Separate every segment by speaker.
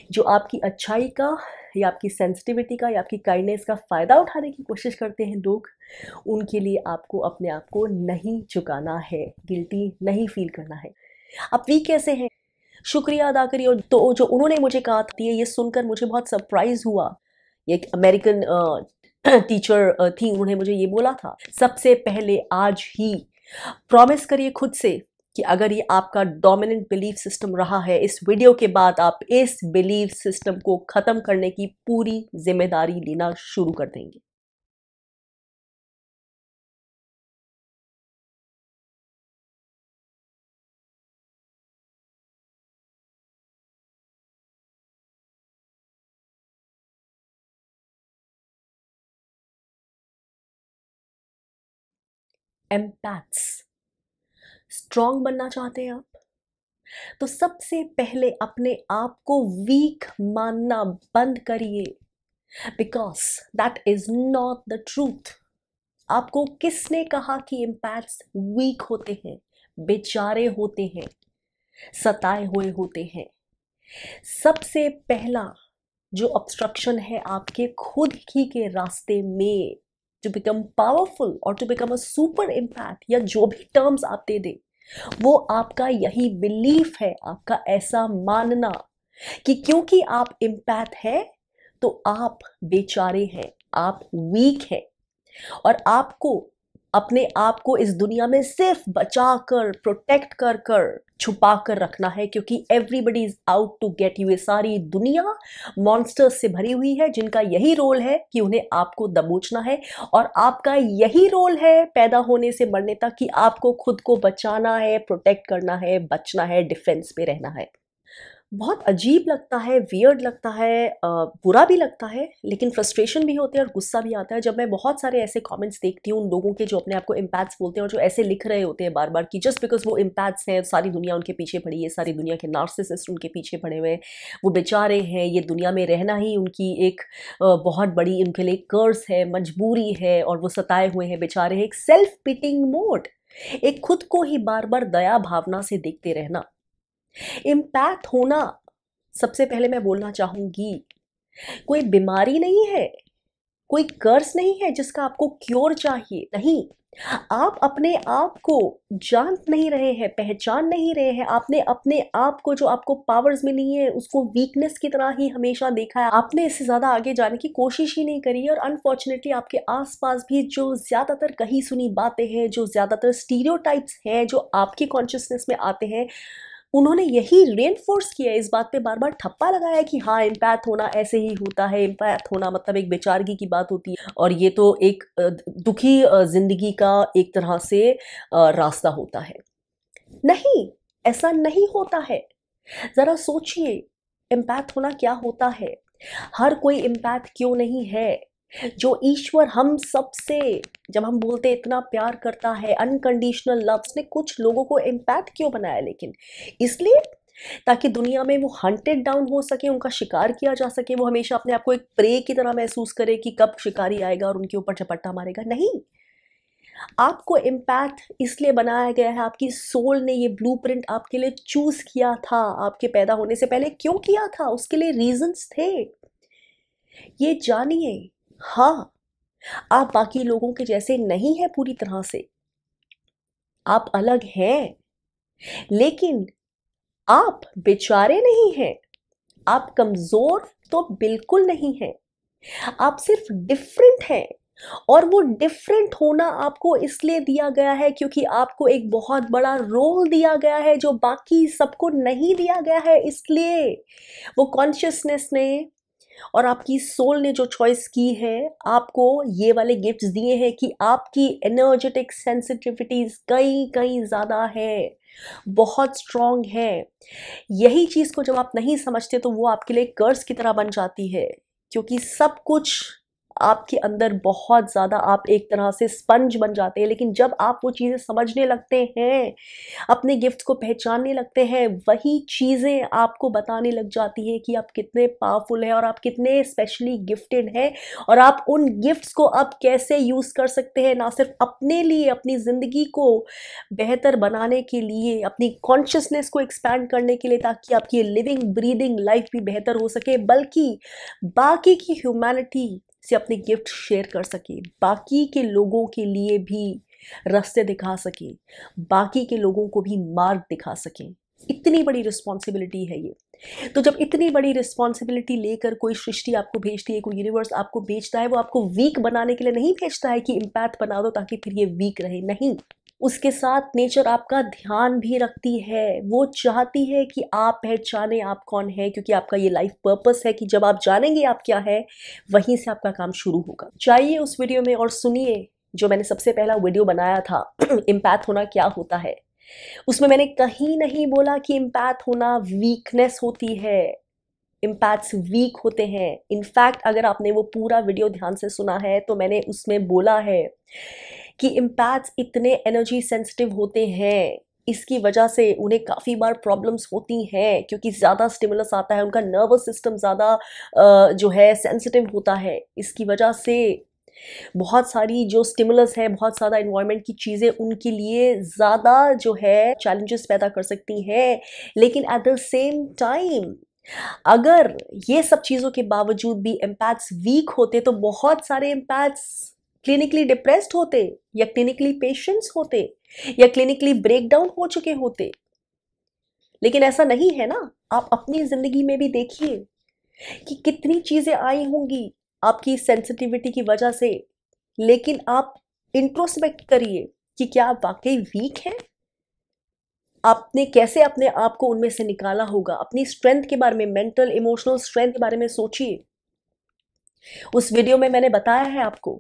Speaker 1: जो आपकी अच्छाई का या आपकी सेंसिटिविटी का या आपकी काइंडनेस का फ़ायदा उठाने की कोशिश करते हैं लोग, उनके लिए आपको अपने आप को नहीं झुकाना है, गिल्टी नहीं फील करना है। आप वीक कैसे हैं? शुक्रिया अदा करिए। और तो जो उन्होंने मुझे कहा था ये सुनकर मुझे बहुत सरप्राइज़ हुआ। ये एक अमेरिकन टीचर थी, उन्होंने मुझे ये बोला था, सबसे पहले आज ही प्रॉमिस करिए खुद से कि अगर ये आपका डोमिनेंट बिलीफ सिस्टम रहा है, इस वीडियो के बाद आप इस बिलीफ सिस्टम को ख़त्म करने की पूरी जिम्मेदारी लेना शुरू कर देंगे। एम्पैथ्स स्ट्रांग बनना चाहते हैं आप, तो सबसे पहले अपने आप को वीक मानना बंद करिए, because that is not the truth. आपको किसने कहा कि एम्पैथ्स वीक होते हैं, बेचारे होते हैं, सताए हुए होते हैं? सबसे पहला जो ऑब्स्ट्रक्शन है आपके खुद ही के रास्ते में, टू बिकम पावरफुल और to become a super empath या जो भी टर्म्स आप दे दें, वो आपका यही बिलीफ है, आपका ऐसा मानना कि क्योंकि आप एम्पैथ हैं तो आप बेचारे हैं, आप वीक हैं, और आपको अपने आप को इस दुनिया में सिर्फ बचा कर, प्रोटेक्ट कर कर, छुपा कर रखना है, क्योंकि everybody is out to get you. ये सारी दुनिया मॉन्स्टर्स से भरी हुई है जिनका यही रोल है कि उन्हें आपको दबोचना है, और आपका यही रोल है पैदा होने से मरने तक कि आपको खुद को बचाना है, प्रोटेक्ट करना है, बचना है, डिफेंस में रहना है। बहुत अजीब लगता है, वियर्ड लगता है, बुरा भी लगता है, लेकिन फ्रस्ट्रेशन भी होती है और गुस्सा भी आता है जब मैं बहुत सारे ऐसे कमेंट्स देखती हूँ उन लोगों के जो अपने आप को एम्पैथ्स बोलते हैं और जो ऐसे लिख रहे होते हैं बार बार कि जस्ट बिकॉज वो एम्पैथ्स हैं सारी दुनिया उनके पीछे पड़ी है, सारी दुनिया के नार्सिसिस्ट उनके पीछे पड़े हुए हैं, वो बेचारे हैं, ये दुनिया में रहना ही उनकी एक बहुत बड़ी उनके लिए कर्स है, मजबूरी है, और वो सताए हुए हैं, बेचारे हैं। एक सेल्फ पिटिंग मोड, एक खुद को ही बार बार दया भावना से देखते रहना। इम्पैक्ट होना, सबसे पहले मैं बोलना चाहूंगी, कोई बीमारी नहीं है, कोई कर्स नहीं है जिसका आपको क्योर चाहिए, नहीं। आप अपने आप को जान नहीं रहे हैं, पहचान नहीं रहे हैं, आपने अपने आप को, जो आपको पावर्स मिली है, उसको वीकनेस की तरह ही हमेशा देखा है, आपने इससे ज़्यादा आगे जाने की कोशिश ही नहीं करी है। और अनफॉर्चुनेटली आपके आसपास भी जो ज़्यादातर कही सुनी बातें हैं, जो ज़्यादातर स्टीरियोटाइप्स हैं जो आपकी कॉन्शियसनेस में आते हैं, उन्होंने यही रेनफोर्स किया है, इस बात पे बार बार ठप्पा लगाया कि हाँ एम्पैथ होना ऐसे ही होता है, एम्पैथ होना मतलब एक बेचारगी की बात होती है, और ये तो एक दुखी जिंदगी का एक तरह से रास्ता होता है। नहीं, ऐसा नहीं होता है। जरा सोचिए, एम्पैथ होना क्या होता है? हर कोई एम्पैथ क्यों नहीं है? जो ईश्वर हम सबसे, जब हम बोलते इतना प्यार करता है, अनकंडीशनल लव, उसने कुछ लोगों को एम्पैथ क्यों बनाया? लेकिन इसलिए ताकि दुनिया में वो हंटेड डाउन हो सके, उनका शिकार किया जा सके, वो हमेशा अपने आप को एक प्रे की तरह महसूस करे कि कब शिकारी आएगा और उनके ऊपर झपट्टा मारेगा। नहीं, आपको एम्पैथ इसलिए बनाया गया है, आपकी सोल ने ये ब्लूप्रिंट आपके लिए चूज किया था, आपके पैदा होने से पहले क्यों किया था, उसके लिए रीजंस थे, ये जानिए। हाँ, आप बाकी लोगों के जैसे नहीं है पूरी तरह से, आप अलग हैं, लेकिन आप बेचारे नहीं हैं, आप कमजोर तो बिल्कुल नहीं हैं, आप सिर्फ डिफरेंट हैं। और वो डिफरेंट होना आपको इसलिए दिया गया है क्योंकि आपको एक बहुत बड़ा रोल दिया गया है जो बाकी सबको नहीं दिया गया है, इसलिए वो कॉन्शियसनेस ने और आपकी सोल ने जो चॉइस की है, आपको ये वाले गिफ्ट्स दिए हैं कि आपकी एनर्जेटिक सेंसिटिविटीज कई कई ज़्यादा है, बहुत स्ट्रॉन्ग है। यही चीज़ को जब आप नहीं समझते तो वो आपके लिए कर्स की तरह बन जाती है, क्योंकि सब कुछ आपके अंदर बहुत ज़्यादा, आप एक तरह से स्पंज बन जाते हैं। लेकिन जब आप वो चीज़ें समझने लगते हैं, अपने गिफ्ट्स को पहचानने लगते हैं, वही चीज़ें आपको बताने लग जाती हैं कि आप कितने पावरफुल हैं और आप कितने स्पेशली गिफ्टेड हैं, और आप उन गिफ्ट्स को अब कैसे यूज़ कर सकते हैं, ना सिर्फ अपने लिए, अपनी ज़िंदगी को बेहतर बनाने के लिए, अपनी कॉन्शियसनेस को एक्सपैंड करने के लिए, ताकि आपकी लिविंग ब्रीदिंग लाइफ भी बेहतर हो सके, बल्कि बाकी की ह्यूमैनिटी से अपने गिफ्ट शेयर कर सके, बाकी के लोगों के लिए भी रास्ते दिखा सके, बाकी के लोगों को भी मार्ग दिखा सके। इतनी बड़ी रिस्पॉन्सिबिलिटी है ये। तो जब इतनी बड़ी रिस्पॉन्सिबिलिटी लेकर कोई सृष्टि आपको भेजती है, कोई यूनिवर्स आपको भेजता है, वो आपको वीक बनाने के लिए नहीं भेजता है कि इम्पैथ बना दो ताकि फिर ये वीक रहे, नहीं। उसके साथ नेचर आपका ध्यान भी रखती है। वो चाहती है कि आप पहचाने आप कौन है, क्योंकि आपका ये लाइफ पर्पस है कि जब आप जानेंगे आप क्या है, वहीं से आपका काम शुरू होगा। जाइए उस वीडियो में और सुनिए जो मैंने सबसे पहला वीडियो बनाया था, इम्पैथ होना क्या होता है। उसमें मैंने कहीं नहीं बोला कि इम्पैथ होना वीकनेस होती है, इम्पैथ्स वीक होते हैं। इनफैक्ट अगर आपने वो पूरा वीडियो ध्यान से सुना है तो मैंने उसमें बोला है कि इम्पैथ्स इतने एनर्जी सेंसिटिव होते हैं, इसकी वजह से उन्हें काफ़ी बार प्रॉब्लम्स होती हैं, क्योंकि ज़्यादा स्टिमुलस आता है, उनका नर्वस सिस्टम ज़्यादा जो है सेंसिटिव होता है। इसकी वजह से बहुत सारी जो स्टिमुलस है, बहुत ज़्यादा इन्वायरमेंट की चीज़ें उनके लिए ज़्यादा जो है चैलेंजेस पैदा कर सकती हैं। लेकिन एट द सेम टाइम अगर ये सब चीज़ों के बावजूद भी एम्पैथ्स वीक होते तो बहुत सारे एम्पैथ्स क्लिनिकली डिप्रेस्ड होते, या क्लिनिकली पेशेंट्स होते, या क्लिनिकली ब्रेकडाउन हो चुके होते। लेकिन ऐसा नहीं है ना। आप अपनी ज़िंदगी में भी देखिए कि कितनी चीज़ें आई होंगी आपकी सेंसिटिविटी की वजह से, लेकिन आप इंट्रोस्पेक्ट करिए कि क्या आप वाकई वीक हैं। आपने कैसे अपने आप को उनमें से निकाला होगा। अपनी स्ट्रेंथ के बारे में, मेंटल इमोशनल स्ट्रेंथ के बारे में सोचिए। उस वीडियो में मैंने बताया है आपको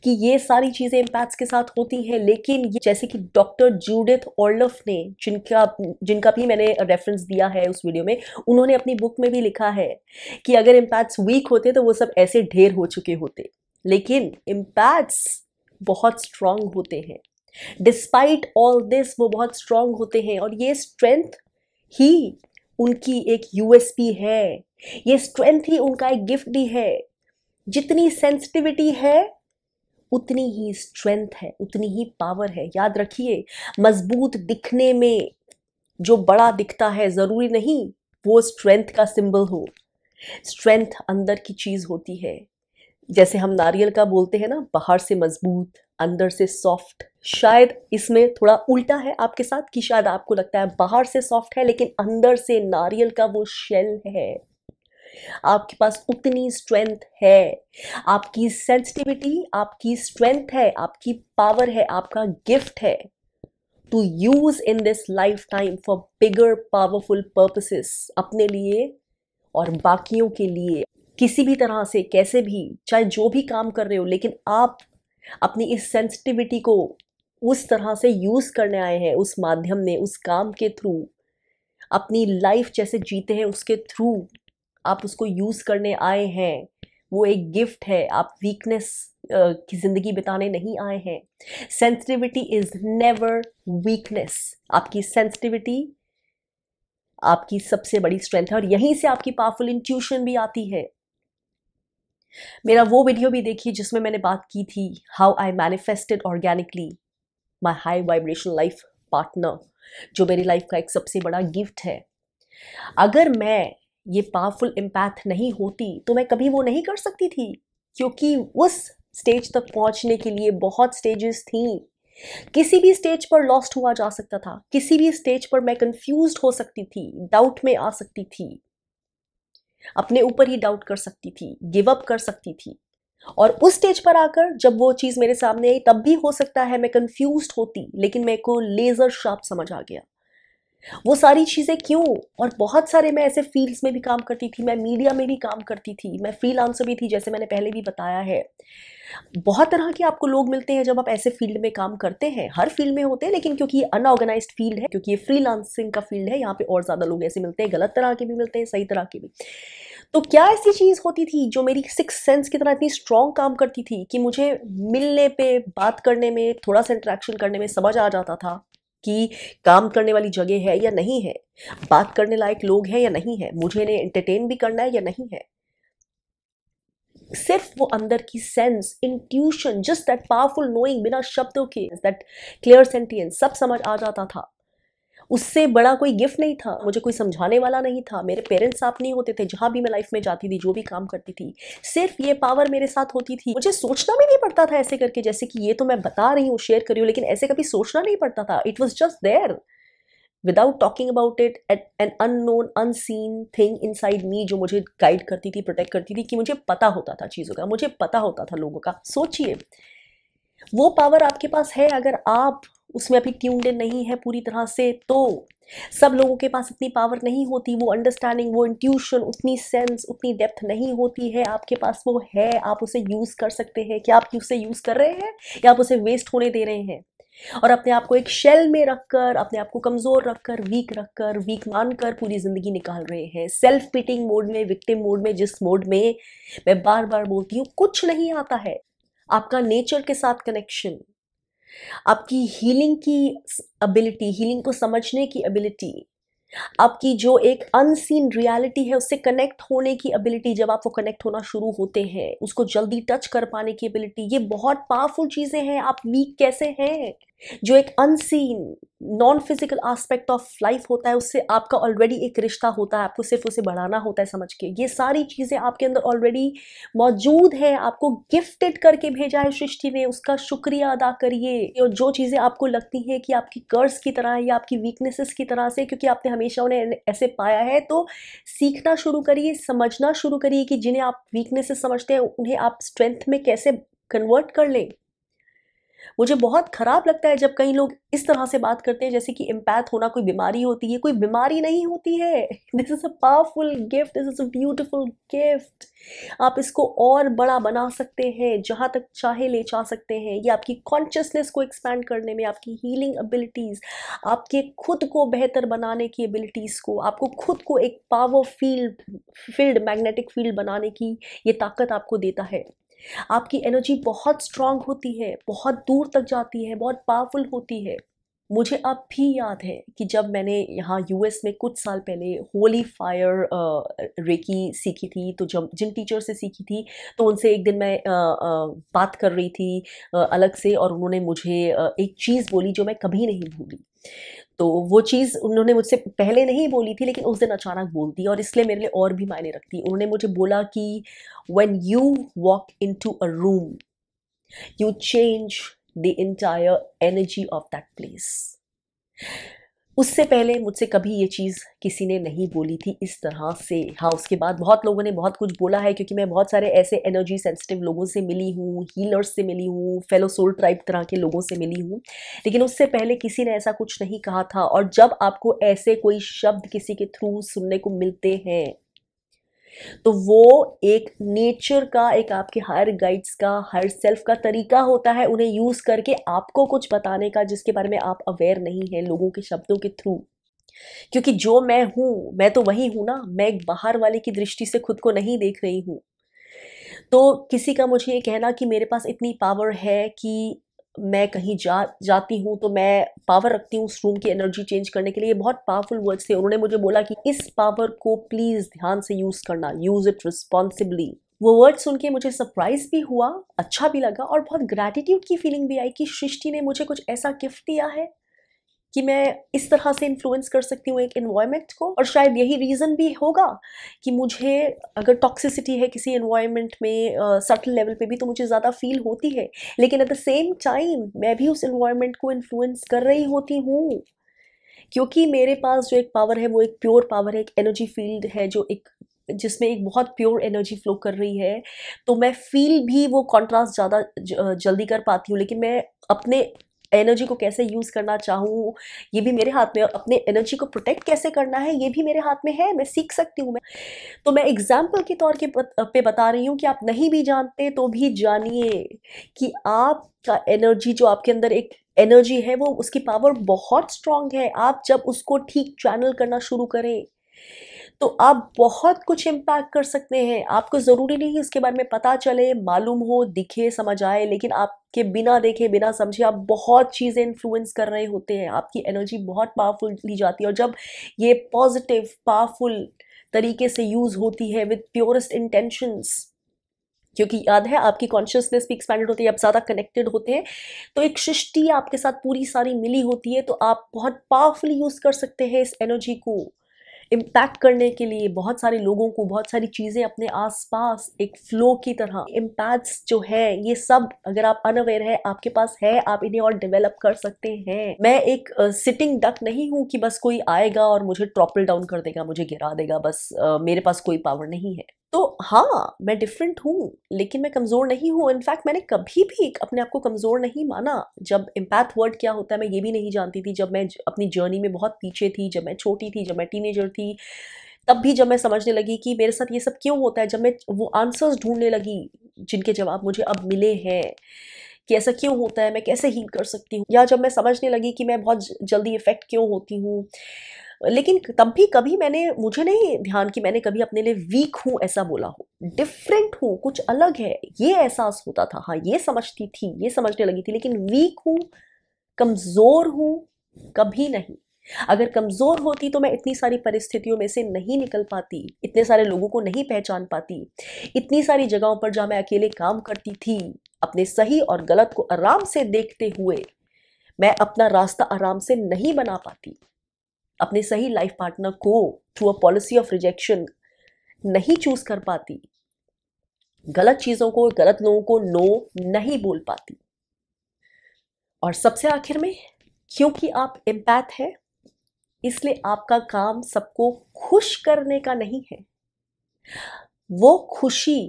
Speaker 1: कि ये सारी चीज़ें इम्पैथ्स के साथ होती हैं, लेकिन ये जैसे कि डॉक्टर जूडिथ ऑर्लफ ने, जिनका भी मैंने रेफरेंस दिया है उस वीडियो में, उन्होंने अपनी बुक में भी लिखा है कि अगर इम्पैथ्स वीक होते तो वो सब ऐसे ढेर हो चुके होते। लेकिन इम्पैथ्स बहुत स्ट्रांग होते हैं। डिस्पाइट ऑल दिस वो बहुत स्ट्रांग होते हैं, और ये स्ट्रेंथ ही उनकी एक यूएसपी है। ये स्ट्रेंथ ही उनका एक गिफ्ट भी है। जितनी सेंसिटिविटी है उतनी ही स्ट्रेंथ है, उतनी ही पावर है। याद रखिए, मजबूत दिखने में जो बड़ा दिखता है जरूरी नहीं वो स्ट्रेंथ का सिंबल हो। स्ट्रेंथ अंदर की चीज होती है। जैसे हम नारियल का बोलते हैं ना, बाहर से मजबूत अंदर से सॉफ्ट। शायद इसमें थोड़ा उल्टा है आपके साथ, कि शायद आपको लगता है बाहर से सॉफ्ट है लेकिन अंदर से नारियल का वो शेल है। आपके पास उतनी स्ट्रेंथ है। आपकी सेंसिटिविटी आपकी स्ट्रेंथ है, आपकी पावर है, आपका गिफ्ट है to use in this life time for bigger powerful purposes, अपने लिए और बाकियों के लिए। किसी भी तरह से, कैसे भी, चाहे जो भी काम कर रहे हो, लेकिन आप अपनी इस सेंसिटिविटी को उस तरह से यूज करने आए हैं, उस माध्यम में, उस काम के थ्रू, अपनी लाइफ जैसे जीते हैं उसके थ्रू आप उसको यूज करने आए हैं। वो एक गिफ्ट है। आप वीकनेस की जिंदगी बिताने नहीं आए हैं। Sensitivity is never weakness. आपकी सेंसिटिविटी आपकी सबसे बड़ी स्ट्रेंथ है, और यहीं से आपकी पावरफुल इंट्यूशन भी आती है। मेरा वो वीडियो भी देखिए जिसमें मैंने बात की थी how I manifested organically my high vibration life partner, जो मेरी लाइफ का एक सबसे बड़ा गिफ्ट है। अगर मैं ये पावरफुल इम्पैथ नहीं होती तो मैं कभी वो नहीं कर सकती थी, क्योंकि उस स्टेज तक पहुंचने के लिए बहुत स्टेजेस थी। किसी भी स्टेज पर लॉस्ट हुआ जा सकता था, किसी भी स्टेज पर मैं कंफ्यूज्ड हो सकती थी, डाउट में आ सकती थी, अपने ऊपर ही डाउट कर सकती थी, गिव अप कर सकती थी। और उस स्टेज पर आकर जब वो चीज़ मेरे सामने आई, तब भी हो सकता है मैं कंफ्यूज्ड होती, लेकिन मेरे को लेजर शार्प समझ आ गया। वो सारी चीज़ें क्यों? और बहुत सारे मैं ऐसे फील्ड्स में भी काम करती थी, मैं मीडिया में भी काम करती थी, मैं फ्रीलांसर भी थी, जैसे मैंने पहले भी बताया है। बहुत तरह के आपको लोग मिलते हैं जब आप ऐसे फील्ड में काम करते हैं। हर फील्ड में होते हैं, लेकिन क्योंकि ये अनऑर्गेनाइज्ड फील्ड है, क्योंकि ये फ्रीलांसिंग का फील्ड है, यहाँ पे और ज़्यादा लोग ऐसे मिलते हैं, गलत तरह के भी मिलते हैं, सही तरह के भी। तो क्या ऐसी चीज होती थी जो मेरी सिक्स सेंस की तरह इतनी स्ट्रांग काम करती थी कि मुझे मिलने पे, बात करने में, थोड़ा सा इंटरेक्शन करने में समझ आ जाता था कि काम करने वाली जगह है या नहीं है, बात करने लायक लोग हैं या नहीं है, मुझे इन्हें एंटरटेन भी करना है या नहीं है। सिर्फ वो अंदर की sense, intuition, just that powerful knowing, बिना शब्दों के, दैट क्लियर सेंटियंस, सब समझ आ जाता था। उससे बड़ा कोई गिफ्ट नहीं था, मुझे कोई समझाने वाला नहीं था, मेरे पेरेंट्स साथ नहीं होते थे, जहां भी मैं लाइफ में जाती थी, जो भी काम करती थी, सिर्फ ये पावर मेरे साथ होती थी। मुझे सोचना भी नहीं पड़ता था ऐसे करके, जैसे कि ये तो मैं बता रही हूँ, शेयर कर रही हूँ, लेकिन ऐसे कभी सोचना नहीं पड़ता था। It was just there without talking about it, an unknown unseen thing inside me, जो मुझे गाइड करती थी, प्रोटेक्ट करती थी, कि मुझे पता होता था चीज़ों का, मुझे पता होता था लोगों का। सोचिए, वो पावर आपके पास है, अगर आप उसमें अभी ट्यून्ड इन नहीं है पूरी तरह से, तो सब लोगों के पास इतनी पावर नहीं होती, वो अंडरस्टैंडिंग, वो इंट्यूशन, उतनी सेंस, उतनी डेप्थ नहीं होती है। आपके पास वो है, आप उसे यूज कर सकते हैं। क्या आप उसे यूज कर रहे हैं या आप उसे वेस्ट होने दे रहे हैं? और अपने आप को एक शेल में रखकर, अपने आप को कमजोर रखकर, वीक मानकर पूरी जिंदगी निकाल रहे हैं, सेल्फ पिटिंग मोड में, विक्टिम मोड में, जिस मोड में मैं बार बार बोलती हूँ कुछ नहीं आता है। आपका नेचर के साथ कनेक्शन, आपकी हीलिंग की एबिलिटी, हीलिंग को समझने की एबिलिटी, आपकी जो एक अनसीन रियलिटी है उससे कनेक्ट होने की एबिलिटी, जब आप वो कनेक्ट होना शुरू होते हैं, उसको जल्दी टच कर पाने की एबिलिटी, ये बहुत पावरफुल चीजें हैं। आप वीक कैसे हैं? जो एक unseen non physical aspect of life होता है, उससे आपका ऑलरेडी एक रिश्ता होता है, आपको सिर्फ उसे बढ़ाना होता है समझ के। ये सारी चीजें आपके अंदर ऑलरेडी मौजूद है, आपको गिफ्टेड करके भेजा है सृष्टि ने, उसका शुक्रिया अदा करिए। और जो चीजें आपको लगती है कि आपकी कर्ज की तरह है या आपकी वीकनेसेस की तरह से, क्योंकि आपने हमेशा उन्हें ऐसे पाया है, तो सीखना शुरू करिए, समझना शुरू करिए कि जिन्हें आप वीकनेसेस समझते हैं उन्हें आप स्ट्रेंथ में कैसे कन्वर्ट कर लें। मुझे बहुत खराब लगता है जब कई लोग इस तरह से बात करते हैं जैसे कि एम्पैथ होना कोई बीमारी होती है। कोई बीमारी नहीं होती है। This is a powerful gift, this is a beautiful gift. आप इसको और बड़ा बना सकते हैं, जहां तक चाहे ले जा सकते हैं। ये आपकी कॉन्शियसनेस को एक्सपैंड करने में, आपकी हीलिंग एबिलिटीज, आपके खुद को बेहतर बनाने की एबिलिटीज को, आपको खुद को एक पावर फील्ड मैग्नेटिक फील्ड बनाने की ये ताकत आपको देता है। आपकी एनर्जी बहुत स्ट्रांग होती है, बहुत दूर तक जाती है, बहुत पावरफुल होती है। मुझे अब भी याद है कि जब मैंने यहाँ यूएस में कुछ साल पहले होली फायर रेकी सीखी थी, तो जब जिन टीचर से सीखी थी, तो उनसे एक दिन मैं बात कर रही थी अलग से, और उन्होंने मुझे एक चीज़ बोली जो मैं कभी नहीं भूली। तो वो चीज़ उन्होंने मुझसे पहले नहीं बोली थी, लेकिन उस दिन अचानक बोल दी, और इसलिए मेरे लिए और भी मायने रखती। उन्होंने मुझे बोला कि when you walk into a room, you change the entire energy of that place. उससे पहले मुझसे कभी ये चीज़ किसी ने नहीं बोली थी इस तरह से। हाँ, उसके बाद बहुत लोगों ने बहुत कुछ बोला है, क्योंकि मैं बहुत सारे ऐसे एनर्जी सेंसिटिव लोगों से मिली हूँ, हीलर्स से मिली हूँ, फेलो सोल ट्राइब तरह के लोगों से मिली हूँ, लेकिन उससे पहले किसी ने ऐसा कुछ नहीं कहा था। और जब आपको ऐसे कोई शब्द किसी के थ्रू सुनने को मिलते हैं, तो वो एक नेचर का, एक आपके हायर गाइड्स का, हायर सेल्फ का तरीका होता है उन्हें यूज करके आपको कुछ बताने का, जिसके बारे में आप अवेयर नहीं है लोगों के शब्दों के थ्रू। क्योंकि जो मैं हूं, मैं तो वही हूं ना, मैं एक बाहर वाले की दृष्टि से खुद को नहीं देख रही हूं। तो किसी का मुझे ये कहना कि मेरे पास इतनी पावर है कि मैं कहीं जाती हूँ तो मैं पावर रखती हूँ उस रूम की एनर्जी चेंज करने के लिए, ये बहुत पावरफुल वर्ड्स थे। उन्होंने मुझे बोला कि इस पावर को प्लीज ध्यान से यूज करना, यूज इट रिस्पॉन्सिबली। वो वर्ड सुन के मुझे सरप्राइज भी हुआ, अच्छा भी लगा, और बहुत ग्रैटिट्यूड की फीलिंग भी आई कि सृष्टि ने मुझे कुछ ऐसा गिफ्ट दिया है कि मैं इस तरह से इन्फ्लुएंस कर सकती हूँ एक एनवायरनमेंट को। और शायद यही रीज़न भी होगा कि मुझे, अगर टॉक्सिसिटी है किसी एनवायरनमेंट में सटल लेवल पे भी, तो मुझे ज़्यादा फील होती है, लेकिन एट द सेम टाइम मैं भी उस एनवायरनमेंट को इन्फ्लुएंस कर रही होती हूँ, क्योंकि मेरे पास जो एक पावर है वो एक प्योर पावर है, एक एनर्जी फील्ड है, जो एक जिसमें एक बहुत प्योर एनर्जी फ्लो कर रही है। तो मैं फील भी वो कॉन्ट्रास्ट ज़्यादा जल्दी कर पाती हूँ, लेकिन मैं अपने एनर्जी को कैसे यूज़ करना चाहूँ ये भी मेरे हाथ में, और अपने एनर्जी को प्रोटेक्ट कैसे करना है ये भी मेरे हाथ में है। मैं सीख सकती हूँ। तो मैं एग्जाम्पल के तौर पे बता रही हूँ कि आप नहीं भी जानते तो भी जानिए कि आपका एनर्जी, जो आपके अंदर एक एनर्जी है, वो उसकी पावर बहुत स्ट्रांग है। आप जब उसको ठीक चैनल करना शुरू करें तो आप बहुत कुछ इम्पैक्ट कर सकते हैं। आपको ज़रूरी नहीं उसके बारे में पता चले, मालूम हो, दिखे, समझ आए, लेकिन आपके बिना देखे बिना समझे आप बहुत चीज़ें इन्फ्लुएंस कर रहे होते हैं। आपकी एनर्जी बहुत पावरफुल ली जाती है, और जब ये पॉजिटिव पावरफुल तरीके से यूज़ होती है विद प्योरेस्ट इंटेंशंस, क्योंकि याद है आपकी कॉन्शियसनेस भी एक्सपैंडेड होती है, आप ज़्यादा कनेक्टेड होते हैं, तो एक सृष्टि आपके साथ पूरी सारी मिली होती है, तो आप बहुत पावरफुली यूज़ कर सकते हैं इस एनर्जी को इम्पैक्ट करने के लिए, बहुत सारे लोगों को, बहुत सारी चीज़ें अपने आसपास एक फ्लो की तरह। इम्पैक्ट्स जो है ये सब, अगर आप अनअवेयर है, आपके पास है, आप इन्हें और डेवलप कर सकते हैं। मैं एक सिटिंग डक नहीं हूँ कि बस कोई आएगा और मुझे ट्रॉपल डाउन कर देगा, मुझे गिरा देगा, बस मेरे पास कोई पावर नहीं है। तो हाँ, मैं डिफरेंट हूँ, लेकिन मैं कमज़ोर नहीं हूँ। इनफैक्ट मैंने कभी भी अपने आप को कमज़ोर नहीं माना। जब इम्पैक्ट वर्ड क्या होता है मैं ये भी नहीं जानती थी, जब मैं अपनी जर्नी में बहुत पीछे थी, जब मैं छोटी थी, जब मैं टीनेजर थी, तब भी जब मैं समझने लगी कि मेरे साथ ये सब क्यों होता है, जब मैं वो आंसर्स ढूंढने लगी जिनके जवाब मुझे अब मिले हैं कि ऐसा क्यों होता है, मैं कैसे हील कर सकती हूँ, या जब मैं समझने लगी कि मैं बहुत जल्दी इफेक्ट क्यों होती हूँ। लेकिन तब भी कभी मुझे नहीं ध्यान कि मैंने कभी अपने लिए वीक हूँ ऐसा बोला हो। डिफरेंट हूँ, कुछ अलग है, ये एहसास होता था। हाँ, ये समझती थी, ये समझने लगी थी, लेकिन वीक हूँ, कमज़ोर हूँ, कभी नहीं। अगर कमज़ोर होती तो मैं इतनी सारी परिस्थितियों में से नहीं निकल पाती, इतने सारे लोगों को नहीं पहचान पाती, इतनी सारी जगहों पर जहाँ मैं अकेले काम करती थी, अपने सही और गलत को आराम से देखते हुए मैं अपना रास्ता आराम से नहीं बना पाती, अपने सही लाइफ पार्टनर को through a policy of rejection नहीं चूज कर पाती, गलत चीज़ों को, गलत लोगों को नो नहीं बोल पाती। और सबसे आखिर में, क्योंकि आप एम्पैथ है, इसलिए आपका काम सबको खुश करने का नहीं है। वो खुशी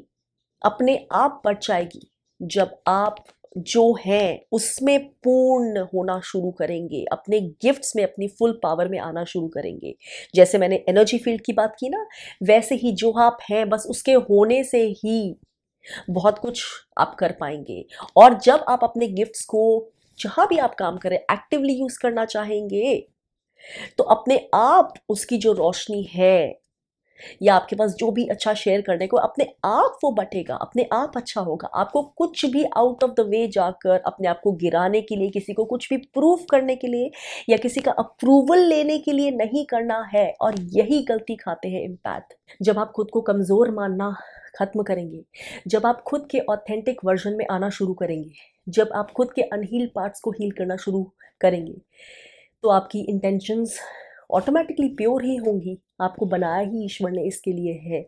Speaker 1: अपने आप बढ़ जाएगी जब आप जो हैं उसमें पूर्ण होना शुरू करेंगे, अपने गिफ्ट्स में अपनी फुल पावर में आना शुरू करेंगे। जैसे मैंने एनर्जी फील्ड की बात की ना, वैसे ही जो आप हैं बस उसके होने से ही बहुत कुछ आप कर पाएंगे। और जब आप अपने गिफ्ट्स को जहाँ भी आप काम करें एक्टिवली यूज करना चाहेंगे, तो अपने आप उसकी जो रोशनी है, या आपके पास जो भी अच्छा शेयर करने को, अपने आप वो बटेगा, अपने आप अच्छा होगा। आपको कुछ भी आउट ऑफ द वे जाकर अपने आप को गिराने के लिए, किसी को कुछ भी प्रूव करने के लिए, या किसी का अप्रूवल लेने के लिए नहीं करना है। और यही गलती खाते हैं इम्पैक्ट। जब आप खुद को कमज़ोर मानना खत्म करेंगे, जब आप खुद के ऑथेंटिक वर्जन में आना शुरू करेंगे, जब आप खुद के अनहील्ड पार्ट्स को हील करना शुरू करेंगे, तो आपकी इंटेंशंस ऑटोमेटिकली प्योर ही होंगी। आपको बनाया ही ईश्वर ने इसके लिए है।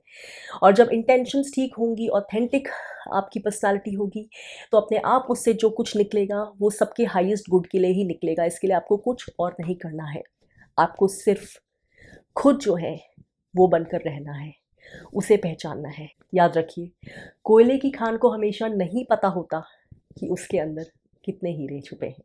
Speaker 1: और जब इंटेंशंस ठीक होंगी, ऑथेंटिक आपकी पर्सनालिटी होगी, तो अपने आप उससे जो कुछ निकलेगा वो सबके हाईएस्ट गुड के लिए ही निकलेगा। इसके लिए आपको कुछ और नहीं करना है, आपको सिर्फ खुद जो है वो बनकर रहना है, उसे पहचानना है। याद रखिए, कोयले की खान को हमेशा नहीं पता होता कि उसके अंदर कितने हीरे छुपे हैं।